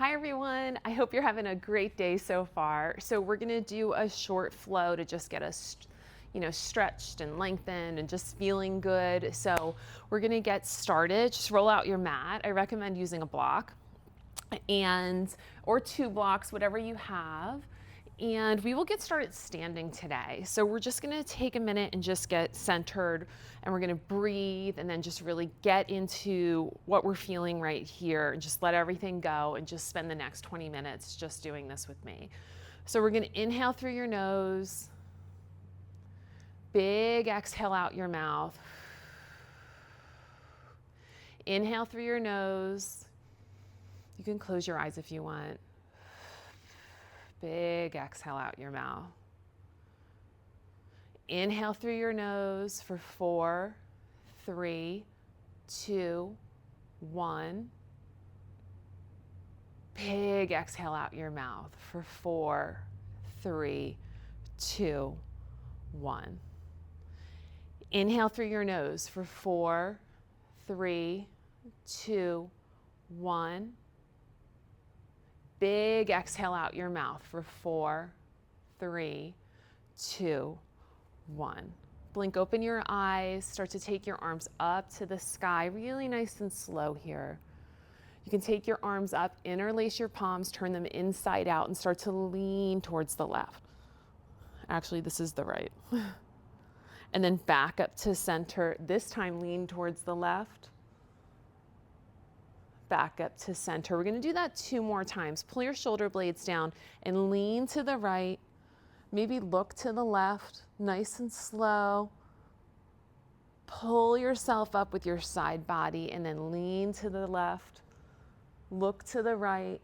Hi everyone, I hope you're having a great day so far. So we're gonna do a short flow to just get us, stretched and lengthened and just feeling good. So we're gonna get started. Just roll out your mat. I recommend using a block or two blocks, whatever you have. And we will get started standing today. So we're just gonna take a minute and just get centered, and we're gonna breathe and then just really get into what we're feeling right here and just let everything go and just spend the next 20 minutes just doing this with me. So we're gonna inhale through your nose, big exhale out your mouth. Inhale through your nose. You can close your eyes if you want. Big exhale out your mouth. Inhale through your nose for 4, 3, 2, 1. Big exhale out your mouth for 4, 3, 2, 1. Inhale through your nose for 4, 3, 2, 1. Big exhale out your mouth for 4, 3, 2, 1. Blink open your eyes, start to take your arms up to the sky, really nice and slow here. You can take your arms up, interlace your palms, turn them inside out, and start to lean towards the left. Actually, this is the right. And then back up to center. This time, lean towards the left. Back up to center. We're going to do that 2 more times. Pull your shoulder blades down and lean to the right. Maybe look to the left, nice and slow. Pull yourself up with your side body and then lean to the left. Look to the right.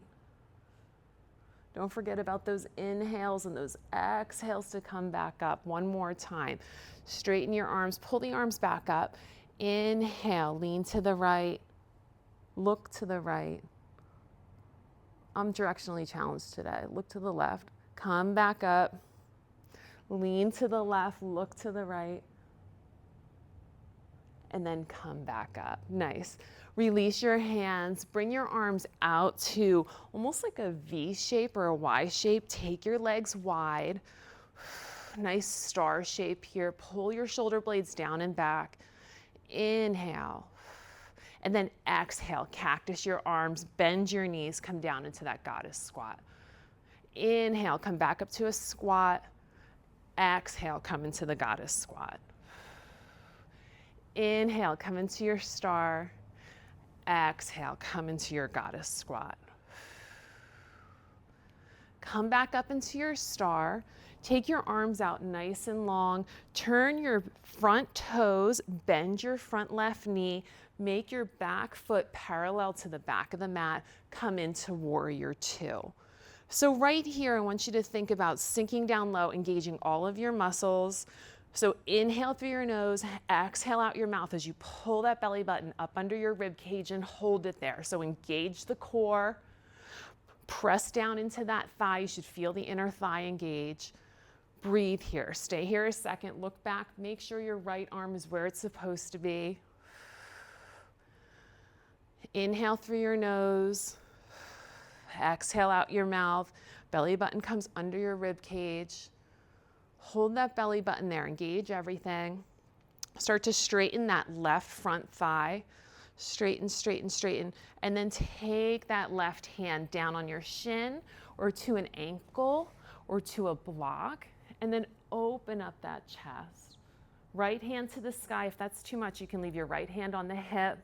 Don't forget about those inhales and those exhales to come back up. One more time. Straighten your arms, pull the arms back up. Inhale, lean to the right. Look to the right. I'm directionally challenged today. Look to the left. Come back up. Lean to the left. Look to the right. And then come back up. Nice. Release your hands. Bring your arms out to almost like a V shape or a Y shape. Take your legs wide. Nice star shape here. Pull your shoulder blades down and back. Inhale. And then exhale, cactus your arms, bend your knees, come down into that goddess squat. Inhale, come back up to a squat. Exhale, come into the goddess squat. Inhale, come into your star. Exhale, come into your goddess squat. Come back up into your star. Take your arms out nice and long. Turn your front toes, bend your front left knee. Make your back foot parallel to the back of the mat. Come into warrior 2. So right here, I want you to think about sinking down low, engaging all of your muscles. So inhale through your nose, exhale out your mouth as you pull that belly button up under your rib cage and hold it there. So engage the core. Press down into that thigh. You should feel the inner thigh engage. Breathe here. Stay here a second. Look back. Make sure your right arm is where it's supposed to be. Inhale through your nose. Exhale out your mouth. Belly button comes under your rib cage. Hold that belly button there. Engage everything. Start to straighten that left front thigh. Straighten, straighten, straighten. And then take that left hand down on your shin or to an ankle or to a block. And then open up that chest. Right hand to the sky. If that's too much, you can leave your right hand on the hip.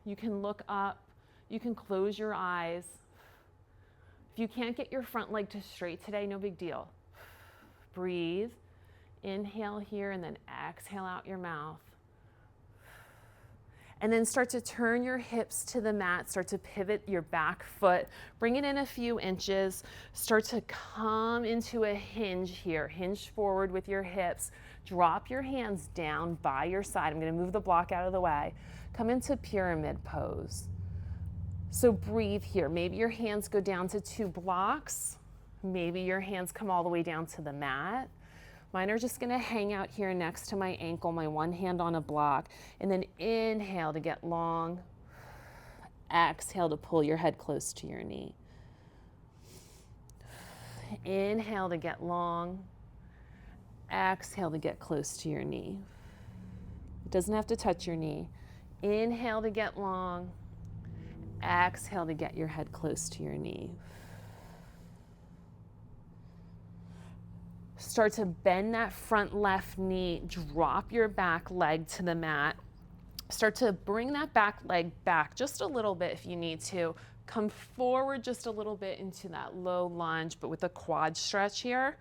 You can look up. You can close your eyes. If you can't get your front leg to straight today, no big deal. Breathe. Inhale here and then exhale out your mouth. And then start to turn your hips to the mat. Start to pivot your back foot. Bring it in a few inches. Start to come into a hinge here. Hinge forward with your hips. Drop your hands down by your side. I'm going to move the block out of the way. Come into pyramid pose. So breathe here. Maybe your hands go down to 2 blocks. Maybe your hands come all the way down to the mat. Mine are just gonna hang out here next to my ankle, my one hand on a block, and then inhale to get long. Exhale to pull your head close to your knee. Inhale to get long. Exhale to get close to your knee. It doesn't have to touch your knee. Inhale to get long. Exhale to get your head close to your knee. Start to bend that front left knee. Drop your back leg to the mat. Start to bring that back leg back just a little bit if you need to. Come forward just a little bit into that low lunge, but with a quad stretch here.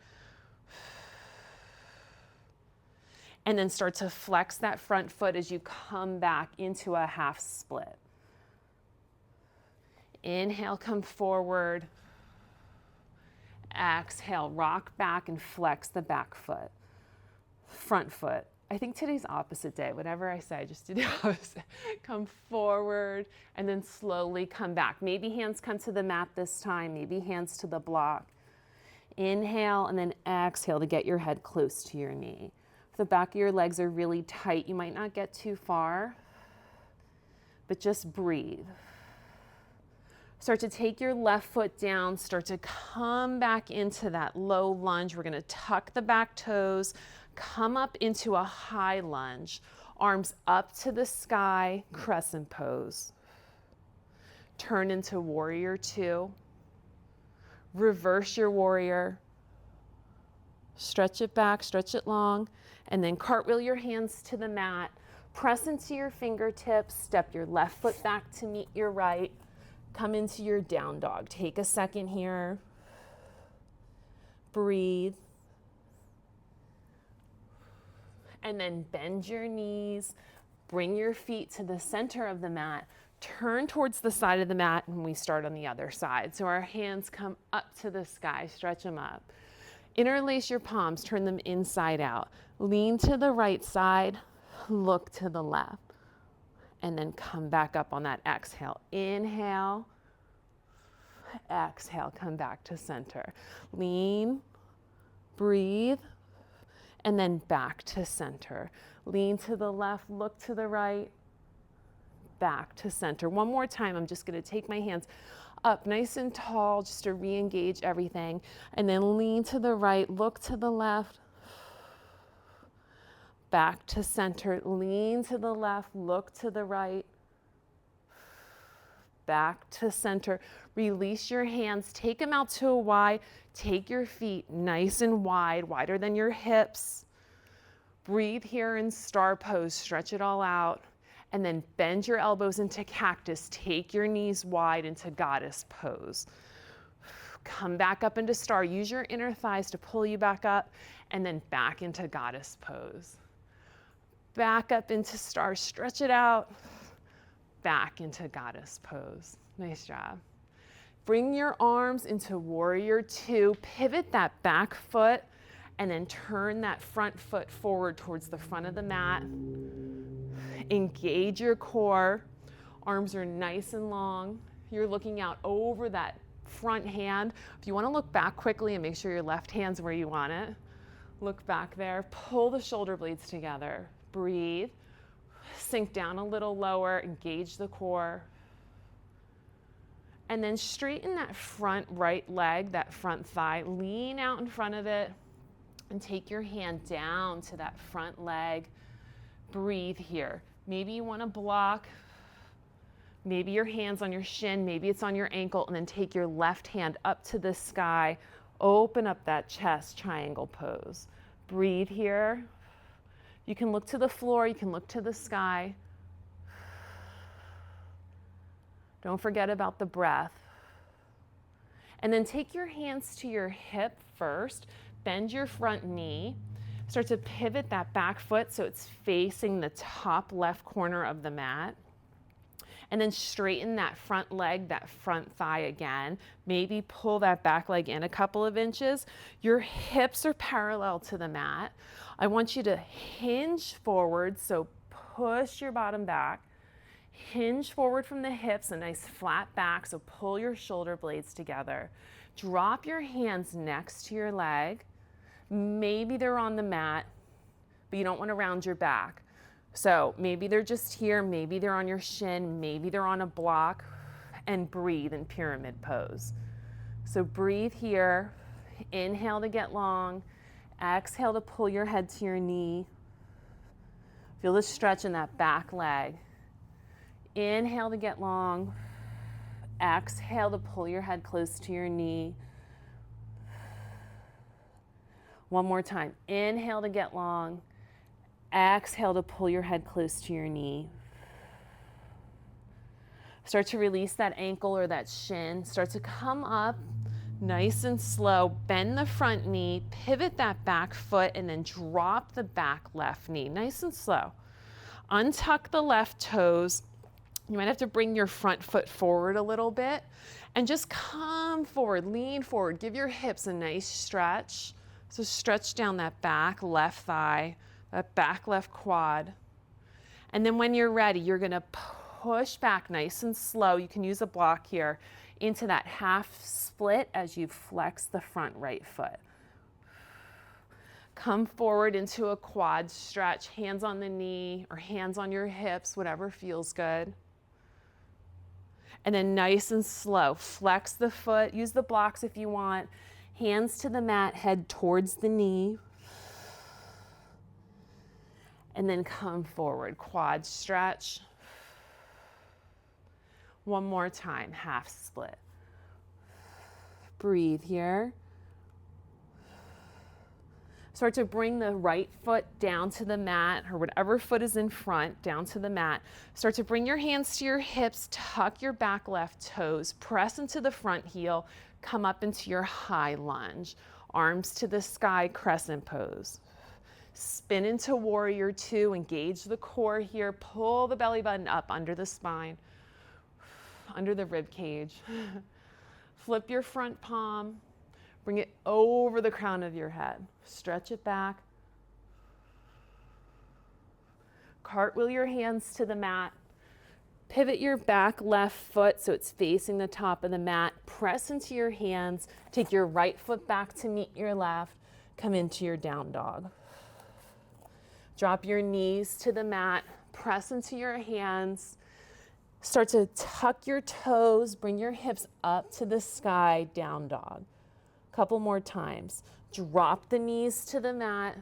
And then start to flex that front foot as you come back into a half split. Inhale, come forward. Exhale, rock back and flex the back foot. Front foot. I think today's opposite day. Whatever I say, just do the opposite. Come forward and then slowly come back. Maybe hands come to the mat this time. Maybe hands to the block. Inhale and then exhale to get your head close to your knee. If the back of your legs are really tight, you might not get too far, but just breathe. Start to take your left foot down. Start to come back into that low lunge. We're going to tuck the back toes. Come up into a high lunge, arms up to the sky, crescent pose. Turn into warrior two. Reverse your warrior. Stretch it back, stretch it long, and then cartwheel your hands to the mat. Press into your fingertips, step your left foot back to meet your right. Come into your down dog. Take a second here. Breathe. And then bend your knees, bring your feet to the center of the mat, turn towards the side of the mat, and we start on the other side. So our hands come up to the sky, stretch them up. Interlace your palms, turn them inside out. Lean to the right side, look to the left, and then come back up on that exhale. Inhale, exhale, come back to center. Lean, breathe, and then back to center. Lean to the left, look to the right, back to center. One more time, I'm just gonna take my hands up nice and tall just to re-engage everything. And then lean to the right, look to the left, back to center. Lean to the left, look to the right, back to center. Release your hands, take them out to a Y. Take your feet nice and wide, wider than your hips. Breathe here in star pose, stretch it all out. And then bend your elbows into cactus. Take your knees wide into goddess pose. Come back up into star. Use your inner thighs to pull you back up and then back into goddess pose. Back up into star, stretch it out. Back into goddess pose. Nice job. Bring your arms into warrior two. Pivot that back foot and then turn that front foot forward towards the front of the mat. Engage your core. Arms are nice and long. You're looking out over that front hand. If you want to look back quickly and make sure your left hand's where you want it, look back there. Pull the shoulder blades together. Breathe. Sink down a little lower. Engage the core. And then straighten that front right leg, that front thigh. Lean out in front of it and take your hand down to that front leg. Breathe here. Maybe you want to block. Maybe your hand's on your shin, maybe it's on your ankle, and then take your left hand up to the sky. Open up that chest, triangle pose. Breathe here. You can look to the floor, you can look to the sky. Don't forget about the breath. And then take your hands to your hip first. Bend your front knee. Start to pivot that back foot so it's facing the top left corner of the mat. And then straighten that front leg, that front thigh again. Maybe pull that back leg in a couple of inches. Your hips are parallel to the mat. I want you to hinge forward, so push your bottom back. Hinge forward from the hips, a nice flat back, so pull your shoulder blades together. Drop your hands next to your leg. Maybe they're on the mat, but you don't want to round your back. So maybe they're just here, maybe they're on your shin, maybe they're on a block. and breathe in pyramid pose. So breathe here, inhale to get long, exhale to pull your head to your knee. Feel the stretch in that back leg. Inhale to get long, exhale to pull your head close to your knee. One more time, inhale to get long, exhale to pull your head close to your knee. Start to release that ankle or that shin. Start to come up nice and slow. Bend the front knee, pivot that back foot, and then drop the back left knee. Nice and slow. Untuck the left toes. You might have to bring your front foot forward a little bit and just come forward, lean forward. Give your hips a nice stretch. So stretch down that back left thigh, that back left quad. And then when you're ready, you're gonna push back nice and slow. You can use a block here into that half split as you flex the front right foot. Come forward into a quad stretch, hands on the knee or hands on your hips, whatever feels good. And then nice and slow, flex the foot, use the blocks if you want. Hands to the mat, head towards the knee. And then come forward, quad stretch. One more time, half split. Breathe here. Start to bring the right foot down to the mat, or whatever foot is in front, down to the mat. Start to bring your hands to your hips, tuck your back left toes, press into the front heel, come up into your high lunge. Arms to the sky, crescent pose. Spin into warrior two, engage the core here, pull the belly button up under the spine, under the rib cage. Flip your front palm. Bring it over the crown of your head. Stretch it back. Cartwheel your hands to the mat. Pivot your back left foot so it's facing the top of the mat. Press into your hands. Take your right foot back to meet your left. Come into your down dog. Drop your knees to the mat. Press into your hands. Start to tuck your toes. Bring your hips up to the sky, down dog. Couple more times. Drop the knees to the mat.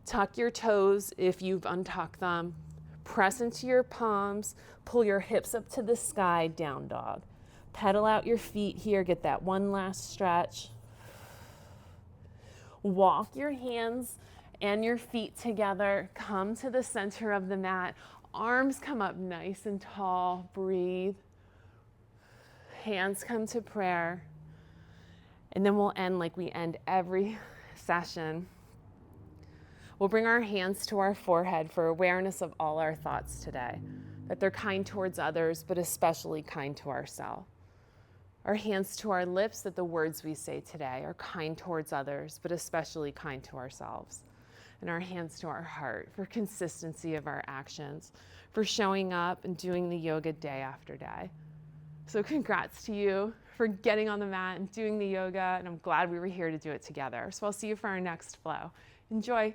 Tuck your toes if you've untucked them. Press into your palms. Pull your hips up to the sky, down dog. Pedal out your feet here. Get that one last stretch. Walk your hands and your feet together. Come to the center of the mat. Arms come up nice and tall. Breathe. Hands come to prayer. And then we'll end like we end every session. We'll bring our hands to our forehead for awareness of all our thoughts today, that they're kind towards others, but especially kind to ourselves. Our hands to our lips, that the words we say today are kind towards others, but especially kind to ourselves. And our hands to our heart for consistency of our actions, for showing up and doing the yoga day after day. So congrats to you for getting on the mat and doing the yoga, and I'm glad we were here to do it together. So I'll see you for our next flow. Enjoy.